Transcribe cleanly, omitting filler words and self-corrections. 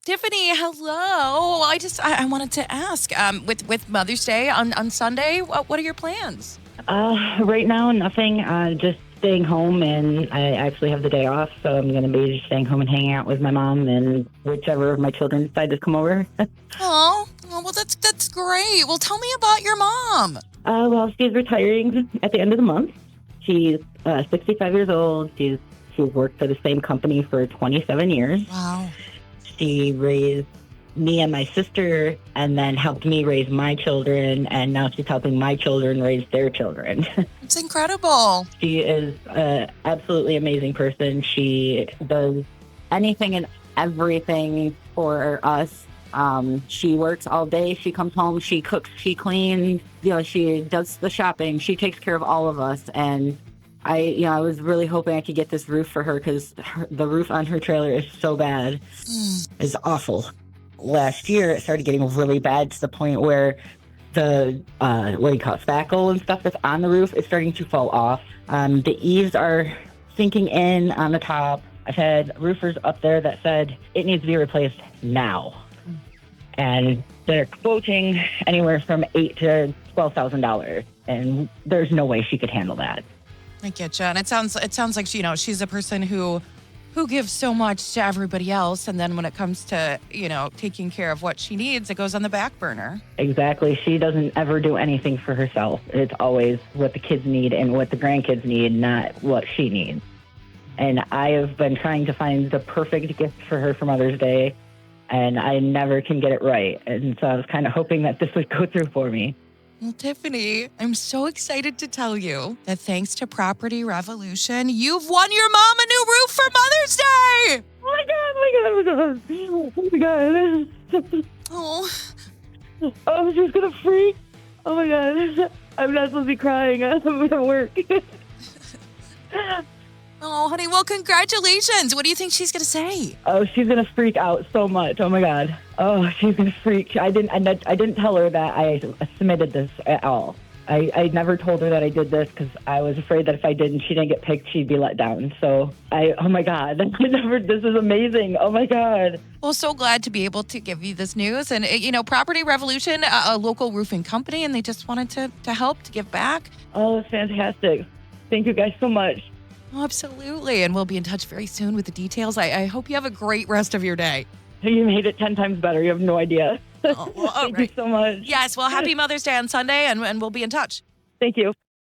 Tiffany, hello. I wanted to ask, with Mother's Day on Sunday, what are your plans? Right now, nothing. Just staying home, and I actually have the day off, so I'm going to be just staying home and hanging out with my mom and whichever of my children decide to come over. Well, that's great. Well, tell me about your mom. Well, she's retiring at the end of the month. She's 65 years old. She's worked for the same company for 27 years. Wow. She raised me and my sister and then helped me raise my children, and now she's helping my children raise their children. It's incredible. She is an absolutely amazing person. She does anything and everything for us. She works all day. She comes home. She cooks. She cleans. She does the shopping. She takes care of all of us. And I was really hoping I could get this roof for her because the roof on her trailer is so bad. It's awful. Last year, it started getting really bad to the point where the spackle and stuff that's on the roof is starting to fall off. The eaves are sinking in on the top. I've had roofers up there that said it needs to be replaced now, and they're quoting anywhere from $8,000 to $12,000, and there's no way she could handle that. I get you, and it sounds like she's a person who gives so much to everybody else, and then when it comes to taking care of what she needs, it goes on the back burner. Exactly. She doesn't ever do anything for herself. It's always what the kids need and what the grandkids need, not what she needs. And I have been trying to find the perfect gift for her for Mother's Day, and I never can get it right. And so I was kind of hoping that this would go through for me. Well, Tiffany, I'm so excited to tell you that thanks to Property Revolution, you've won your mom a new roof for Mother's Day! Oh my God. Oh, I was just going to freak. Oh my God. I'm not supposed to be crying. I'm at work. oh, honey, well, congratulations. What do you think she's going to say? Oh, she's going to freak out so much. Oh my God. Oh, she's going to freak. I didn't tell her that I submitted this at all. I never told her that I did this because I was afraid that if I didn't, she didn't get picked, she'd be let down. So oh my God, this is amazing. Oh my God. Well, so glad to be able to give you this news. And, Property Revolution, a local roofing company, and they just wanted to help, to give back. Oh, that's fantastic. Thank you guys so much. Oh, absolutely. And we'll be in touch very soon with the details. I hope you have a great rest of your day. You made it 10 times better. You have no idea. Oh, well, Thank you so much. Yes, well, happy Mother's Day on Sunday, and we'll be in touch. Thank you.